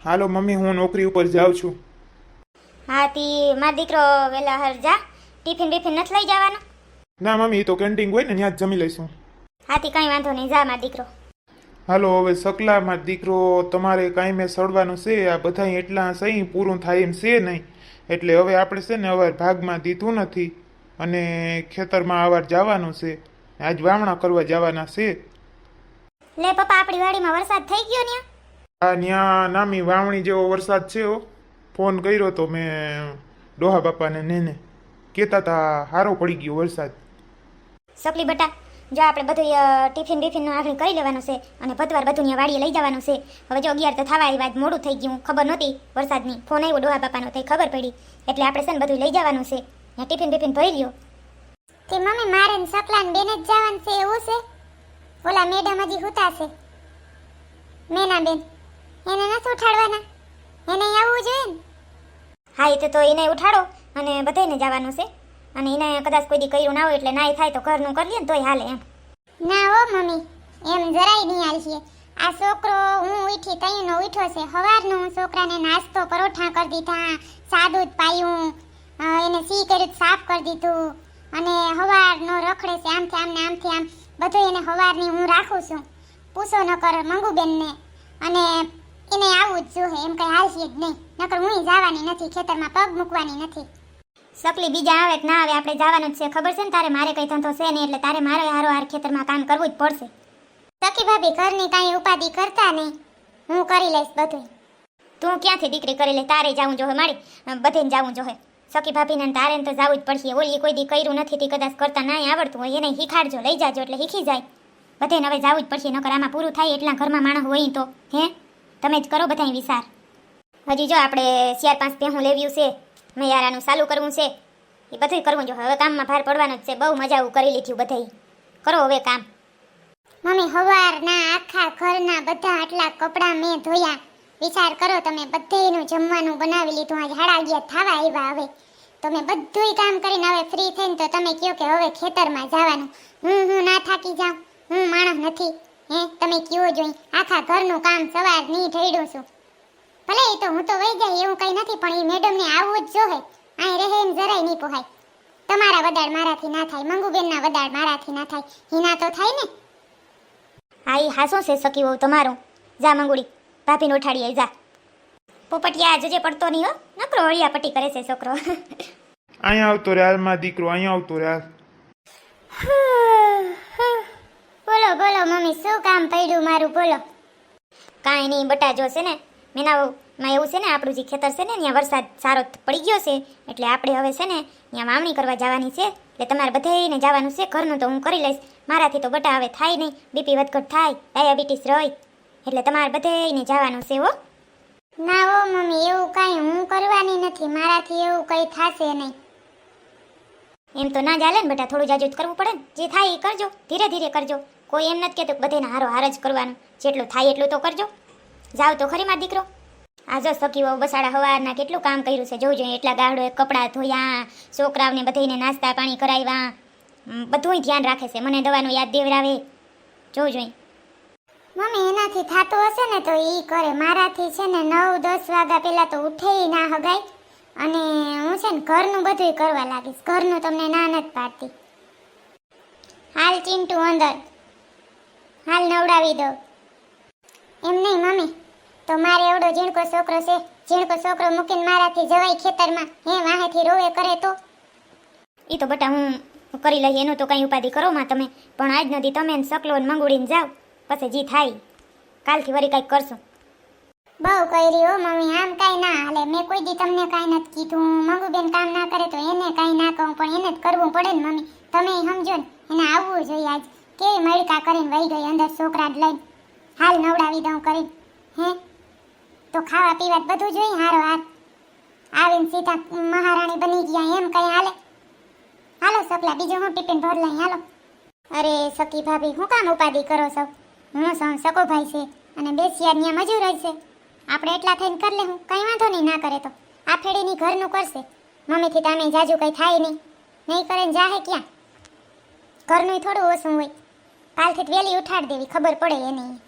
હાલો mummy, હું નોકરી ઉપર જાઉં છું. હા તી મારો દીકરો વેલા હર જા. ટિફિન બિફિન નથી લઈ જવાનો? ના મમ્મી, એ તો કેન્ટીન હોય ને ત્યાં જ જમી લઈશું. હા તી કંઈ વાંધો નહીં, જા મારો દીકરો. હાલો હવે સકલા મારો દીકરો, તમારે કાંઈ મેં સડવાનું છે. આ બધા એટલા સહી પૂરું થાય એમ છે નહીં. એટલે હવે આપણે છે ને અવાર ભાગમાં દીધું નથી અને ખેતરમાં અવાર જવાનું છે. આજ વાવણા કરવા જવાના છે. લે પપ્પા, આપણી વાડીમાં વરસાદ થઈ ગયો ને? આ ન્યા નામી વાવણી જેવો વરસાદ છે હો. ફોન કર્યો તો મેં ડોહા બાપાને નેને, કહેતા હતા સારો પડી ગયો વરસાદ. સકલી બટા, જો આપણે બધું ટિફિન બિફિનનું આગળ કરી લેવાનું છે અને ભતવાર બધું ત્યાં વાડીએ લઈ જવાનું છે. હવે જો 11 તો થવા આવી, વાત મોડું થઈ ગયું, ખબર નહોતી વરસાદની. ફોન આવ્યો ડોહા બાપાનો, થઈ ખબર પડી. એટલે આપણે છે ને બધું લઈ જવાનું છે. ત્યાં ટિફિન બિફિન ભરી લ્યો. તે મમ્મી, મારે ને સકલાને બેને જ જવાનું છે એવું છે? ઓલા મેડમ હજી હુતા છે, મેના બેન, એને નથી ઉઠાડવાના? એને આવવું જોઈએ ને? હા, એ તો એને ઉઠાડો અને બધાને જવાનું છે. અને એને કદાચ કોઈ દી કર્યું ના હોય એટલે નાય થાય તો ઘરનું કરી લે ને તોય હાલે એમ. ના હો મમ્મી, એમ જરાય નહીં હાલશે. આ છોકરો હું ઉઠી તઈનો ઉઠ્યો છે. સવારનું હું છોકરાને નાસ્તો પરોઠા કરી દીધા, સાદું જ પાયું, એને સી કર્યું સાફ કરી દીધું અને સવારનો રખડે છે આમથી આમ ને આમથી આમ. બધું એને સવારની હું રાખું છું. પૂછો ન કર મંગુબેનને. અને એને આવું જ જોઈએ, એમ કંઈ હાલશે જ નહીં. નકર હું જવાની નથી, ખેતરમાં પગ મૂકવાની નથી. સકલી બીજા આવે કે ના આવે, આપણે જવાનું જ છે. ખબર છે ને તારે, મારે કઈ ધંધો છે નહીં એટલે તારે મારે હારો ખેતરમાં કામ કરવું જ પડશે. સખી ભાભી, ઘરની કાંઈ ઉપાધિ કરતા નહીં, હું કરી લઈશ બધું. તું ક્યાંથી દીકરી કરી લે? તારે જવું જોઈએ, મારી બધેને જવું જોઈએ. સખી ભાભીને તારે તો જવું જ પડશે. ઓલી કોઈ દી કર્યું નથી, તે કદાચ કરતા નહીં આવડતું હોય એને શીખાડજો, લઈ જાજો એટલે શીખી જાય. બધેને હવે જવું જ પડશે, નકર આમાં પૂરું થાય એટલા ઘરમાં માણસ હોય તો હે તમે જ કરો બધાય વિચાર. હજી જો આપણે 4-5 પહેવું લેવ્યું છે, મૈયારાનું ચાલુ કરવું છે, એ બધું કરવું જો. હવે કામમાં ભાર પડવાનો જ છે. બહુ મજા આવું કરી લીધું બધાય. કરો હવે કામ. મમ્મી, સવારના આખા ઘરના બધા આટલા કપડાં મેં ધોયા. વિચાર કરો તમે, બધેનું જમવાનું બનાવી લીધું. આજ 11:30 થવા આવ્યા. હવે તમે બધુંય કામ કરીને હવે ફ્રી થઈને તો તમે કહો કે હવે ખેતરમાં જવાનું. હું ના થાકી જાઉં? હું માણસ નથી હે? તમે કહો જોઈ, આખા ઘરનું કામ સવારની ઢળ્યું છું. ભલે એ તો હું તો વહી જાય એવું કંઈ નથી, પણ એ મેડમને આવવું જ જોઈએ. અહીં રહે ને જરાય નહીં પોહાય. તમારા વદાડ મારાથી ના થાય, મંગુબેનના વદાડ મારાથી ના થાય, હિના તો થાય ને. હા, એ હાસો છે સખી વહુ તમારું. જા મંગુડી, ભાભીને ઉઠાડીએ જા. પોપટિયા જજે પડતો નહીં હો, નકરો હળિયા પટ્ટી કરે છે છોકરો. અહીંયા આવતો રે હાલમાં દીકરો, અહીંયા આવતો રે હાલ. બોલો બોલો મમ્મી, શું કામ પડ્યું મારું? બોલો. કાંઈ નહીં બટા, જો છે ને મેનામાં એવું છે ને, આપણું જે ખેતર છે ને ત્યાં વરસાદ સારો પડી ગયો છે એટલે આપણે હવે છે ને ત્યાં વાવણી કરવા જવાની છે. એટલે તમારે બધાને જવાનું છે. ઘરનું તો હું કરી લઈશ, મારાથી તો બટા હવે થાય નહીં. બીપી વધઘટ થાય, ડાયાબિટીસ રહી, એટલે તમારે બધાને જવાનું છે હો. ના હો મમ્મી, એવું કાંઈ હું કરવાની નથી, મારાથી એવું કંઈ થશે નહીં. એમ તો ના ચાલે ને બેટા, થોડું જાજુ જ કરવું પડે ને. જે થાય એ કરજો, ધીરે ધીરે કરજો. કોઈ એમ નથી કહેતું બધાને હારો હાર જ કરવાનું. જેટલું થાય એટલું તો કરજો. જાવ તો ખરી મારો દીકરો. આ જો સખી વહુ બસાડા હવારના કેટલું કામ કર્યું છે જોજો. એટલા ગાહડોએ કપડાં ધોયા, છોકરાઓને બધાને નાસ્તા પાણી કરાવ્યા, બધુંય ધ્યાન રાખે છે. મને દવાનું યાદ દેવરાવે જોજો. મમ્મી, એનાથી થતું હશે ને તો એ કરે. મારાથી છે ને 9-10 વાગ્યા પહેલા તો ઉઠે ના હગાય. અને હું છે ને ઘરનું બધુંય કરવા લાગીશ. ઘરનું તમને ના નથી પાડતી. હાલ ચિંટુ અંદર, હાલ નવડાવી દો. એમ નહીં મમ્મી, તો મારે એવડો ઝીણકો છોકરો છે, ઝીણકો છોકરો મૂકીને મારાથી જવાય ખેતરમાં? હે વાહેથી રોવે કરે તો? એ તો બટા હું કરી લઈએ, એનું તો કંઈ ઉપાધિ કરો માં તમે. પણ આજ નથી તમે સકલો ને મંગુડીને જાઓ, પછી જી થાય કાલથી વળી કંઈક કરશું. બહુ કરી હો મમ્મી, આમ કાંઈ ના હાલે. મેં કોઈ દી તમને કાંઈ નથી કીધું. મંગુબેન કામ ના કરે તો એને કાંઈ ના કહું, પણ એને જ કરવું પડે ને મમ્મી. તમે સમજો ને, એને આવવું જોઈએ. આજ કેવી મડકા કરીને વહી ગઈ અંદર છોકરા જ લઈને. હાલ નવડાવી દઉં કરીને હે તો ખાવા પીવા બધું જોઈએ હારો હાથ. આવીને સીધા મહારાણી બની ગયા એમ કંઈ હાલે? હાલો સકલા, બીજું હું ટિફિન ભર લઈ હાલો. અરે સખી ભાભી, હું કામ ઉપાધિ કરો છો? હું સૌ સકો ભાઈ છે અને બેસિયા ત્યાં મજૂર જ છે. આપણે એટલા થઈને કરી લે, હું કંઈ વાંધો નહીં. ના કરે તો આ ફેડીની ઘરનું કરશે. મમ્મીથી તામે જાજુ કંઈ થાય નહીં કરે ને જાહે ક્યાં? ઘરનું થોડું ઓછું હોય. કાલથી વહેલી ઉઠાડી દેવી, ખબર પડે એ નહીં.